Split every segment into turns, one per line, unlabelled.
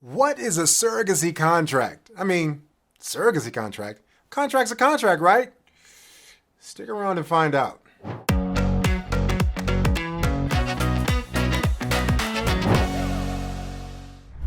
What is a surrogacy contract? Surrogacy contract? Contract's a contract, right? Stick around and find out.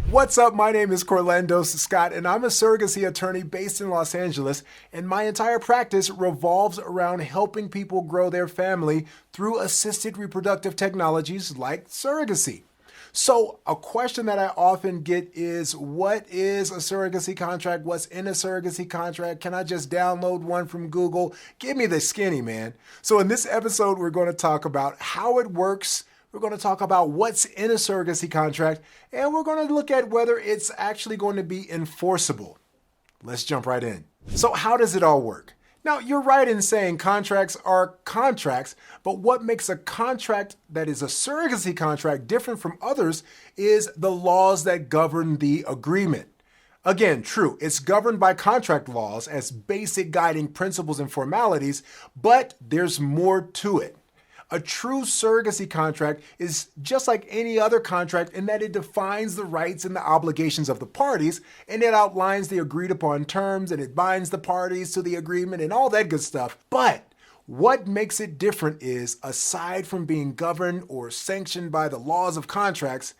What's up? My name is Corlandos Scott, and I'm a surrogacy attorney based in Los Angeles, and my entire practice revolves around helping people grow their family through assisted reproductive technologies like surrogacy. So a question that I often get is, what is a surrogacy contract? What's in a surrogacy contract? Can I just download one from Google? Give me the skinny, man. So in this episode, we're going to talk about how it works. We're going to talk about what's in a surrogacy contract, and we're going to look at whether it's actually going to be enforceable. Let's jump right in. So how does it all work? Now, you're right in saying contracts are contracts, but what makes a contract that is a surrogacy contract different from others is the laws that govern the agreement. Again, true, it's governed by contract laws as basic guiding principles and formalities, but there's more to it. A true surrogacy contract is just like any other contract in that it defines the rights and the obligations of the parties, and it outlines the agreed upon terms, and it binds the parties to the agreement and all that good stuff. But what makes it different is, aside from being governed or sanctioned by the laws of contracts,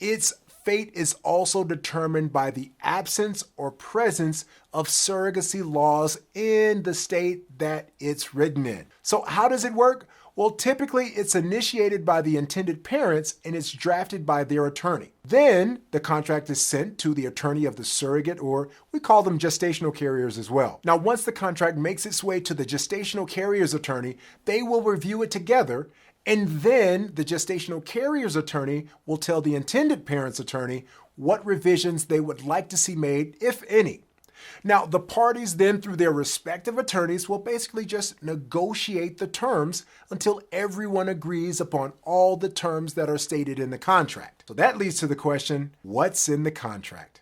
its fate is also determined by the absence or presence of surrogacy laws in the state that it's written in. So how does it work? Well, typically it's initiated by the intended parents and it's drafted by their attorney. Then the contract is sent to the attorney of the surrogate, or we call them gestational carriers as well. Now, once the contract makes its way to the gestational carrier's attorney, they will review it together, and then the gestational carrier's attorney will tell the intended parent's attorney what revisions they would like to see made, if any. Now, the parties then, through their respective attorneys, will basically just negotiate the terms until everyone agrees upon all the terms that are stated in the contract. So that leads to the question, what's in the contract?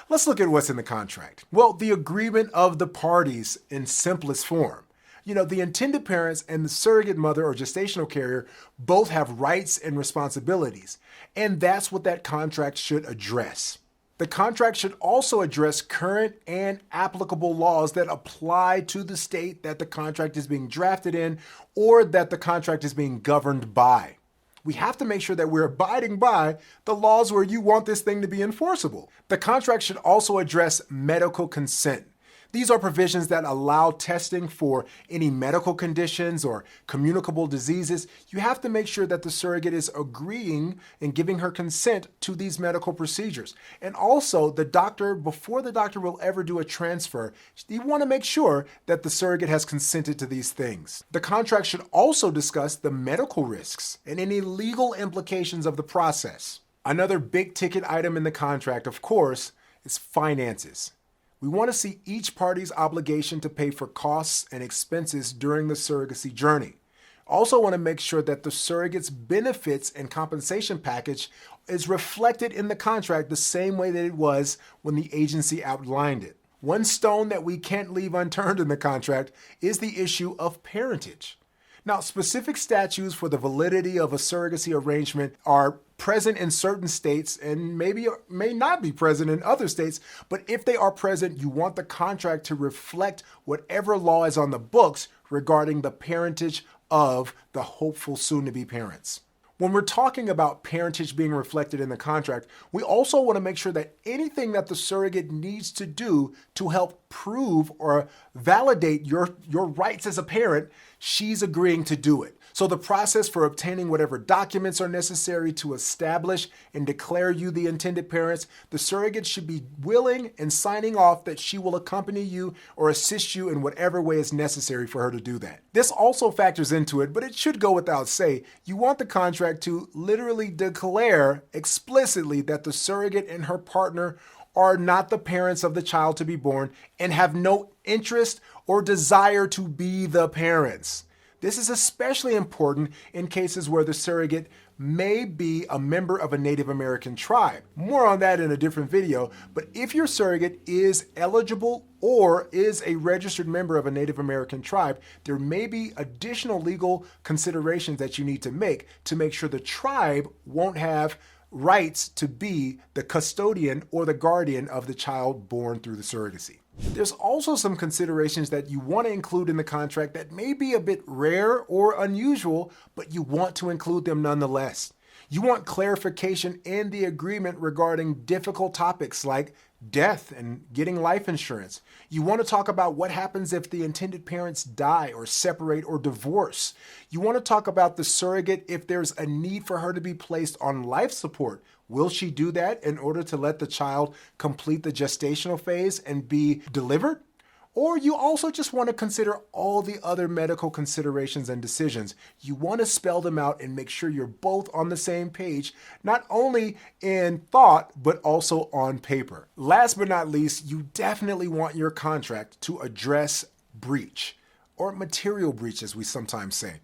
Let's look at what's in the contract. Well, the agreement of the parties in simplest form. The intended parents and the surrogate mother or gestational carrier both have rights and responsibilities, and that's what that contract should address. The contract should also address current and applicable laws that apply to the state that the contract is being drafted in or that the contract is being governed by. We have to make sure that we're abiding by the laws where you want this thing to be enforceable. The contract should also address medical consent. These are provisions that allow testing for any medical conditions or communicable diseases. You have to make sure that the surrogate is agreeing and giving her consent to these medical procedures. And also, the doctor, before the doctor will ever do a transfer, you want to make sure that the surrogate has consented to these things. The contract should also discuss the medical risks and any legal implications of the process. Another big ticket item in the contract, of course, is finances. We want to see each party's obligation to pay for costs and expenses during the surrogacy journey. Also want to make sure that the surrogate's benefits and compensation package is reflected in the contract the same way that it was when the agency outlined it. One stone that we can't leave unturned in the contract is the issue of parentage. Now, specific statutes for the validity of a surrogacy arrangement are present in certain states and maybe may not be present in other states, but if they are present, you want the contract to reflect whatever law is on the books regarding the parentage of the hopeful soon-to-be parents. When we're talking about parentage being reflected in the contract, we also want to make sure that anything that the surrogate needs to do to help prove or validate your rights as a parent, she's agreeing to do it. So the process for obtaining whatever documents are necessary to establish and declare you the intended parents, the surrogate should be willing and signing off that she will accompany you or assist you in whatever way is necessary for her to do that. This also factors into it, but it should go without say. You want the contract to literally declare explicitly that the surrogate and her partner are not the parents of the child to be born and have no interest or desire to be the parents. This is especially important in cases where the surrogate may be a member of a Native American tribe. More on that in a different video, but if your surrogate is eligible or is a registered member of a Native American tribe, there may be additional legal considerations that you need to make sure the tribe won't have rights to be the custodian or the guardian of the child born through the surrogacy. There's also some considerations that you want to include in the contract that may be a bit rare or unusual, but you want to include them nonetheless. You want clarification in the agreement regarding difficult topics like death and getting life insurance. You want to talk about what happens if the intended parents die or separate or divorce. You want to talk about the surrogate if there's a need for her to be placed on life support. Will she do that in order to let the child complete the gestational phase and be delivered? Or you also just want to consider all the other medical considerations and decisions. You want to spell them out and make sure you're both on the same page, not only in thought, but also on paper. Last but not least, you definitely want your contract to address breach, or material breach as we sometimes say.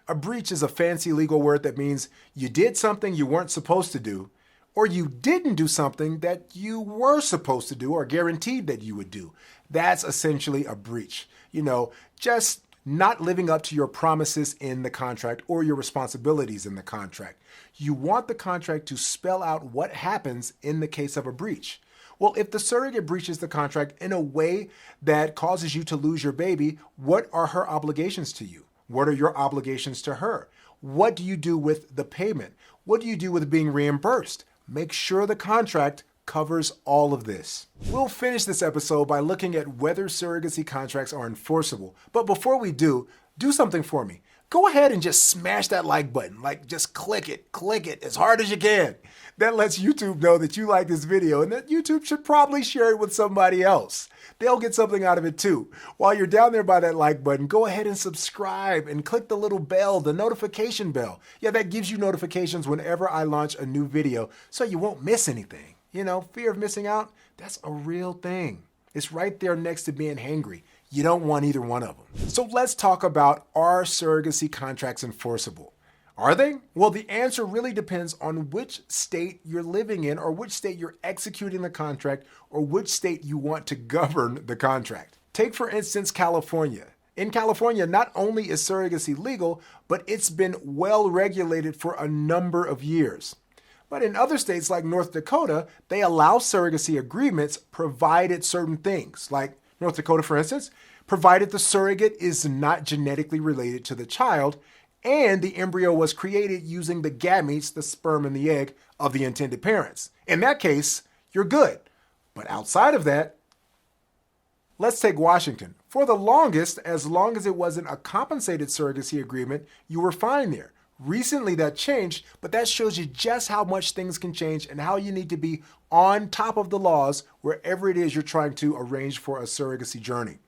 A breach is a fancy legal word that means you did something you weren't supposed to do, or you didn't do something that you were supposed to do or guaranteed that you would do. That's essentially a breach. Just not living up to your promises in the contract or your responsibilities in the contract. You want the contract to spell out what happens in the case of a breach. Well, if the surrogate breaches the contract in a way that causes you to lose your baby, what are her obligations to you? What are your obligations to her? What do you do with the payment? What do you do with being reimbursed? Make sure the contract covers all of this. We'll finish this episode by looking at whether surrogacy contracts are enforceable. But before we do something for me. Go ahead and just smash that like button. Just click it as hard as you can. That lets YouTube know that you like this video and that YouTube should probably share it with somebody else. They'll get something out of it too. While you're down there by that like button, go ahead and subscribe and click the little bell, the notification bell. Yeah, that gives you notifications whenever I launch a new video so you won't miss anything. Fear of missing out, that's a real thing. It's right there next to being hangry. You don't want either one of them. So let's talk about, are surrogacy contracts enforceable? Are they? Well, the answer really depends on which state you're living in, or which state you're executing the contract, or which state you want to govern the contract. Take, for instance, California. In California, not only is surrogacy legal, but it's been well regulated for a number of years. But in other states like North Dakota, they allow surrogacy agreements provided certain things. Like North Dakota, for instance, provided the surrogate is not genetically related to the child and the embryo was created using the gametes, the sperm and the egg, of the intended parents. In that case, you're good. But outside of that, let's take Washington. For the longest, as long as it wasn't a compensated surrogacy agreement, you were fine there. Recently that changed, but that shows you just how much things can change and how you need to be on top of the laws wherever it is you're trying to arrange for a surrogacy journey.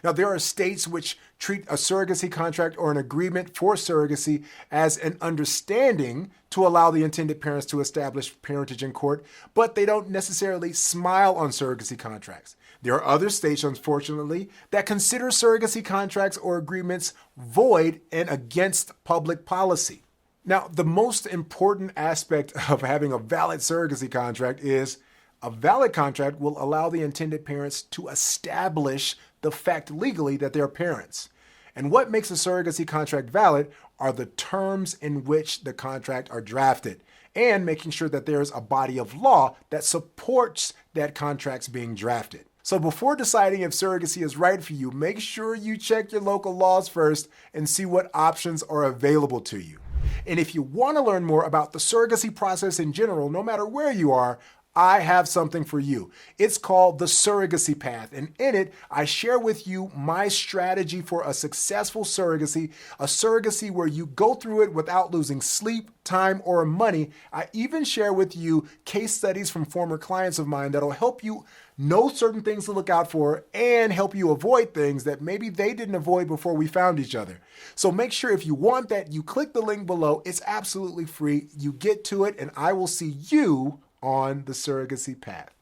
Now, there are states which treat a surrogacy contract or an agreement for surrogacy as an understanding to allow the intended parents to establish parentage in court, but they don't necessarily smile on surrogacy contracts. There are other states, unfortunately, that consider surrogacy contracts or agreements void and against public policy. Now, the most important aspect of having a valid surrogacy contract is a valid contract will allow the intended parents to establish the fact legally that they're parents. And what makes a surrogacy contract valid are the terms in which the contract are drafted and making sure that there's a body of law that supports that contract's being drafted. So before deciding if surrogacy is right for you, make sure you check your local laws first and see what options are available to you. And if you want to learn more about the surrogacy process in general, no matter where you are, I have something for you. It's called the Surrogacy Path, and in it, I share with you my strategy for a successful surrogacy, a surrogacy where you go through it without losing sleep, time, or money. I even share with you case studies from former clients of mine that'll help you know certain things to look out for and help you avoid things that maybe they didn't avoid before we found each other. So make sure if you want that, you click the link below. It's absolutely free. You get to it, and I will see you on the Surrogacy Path.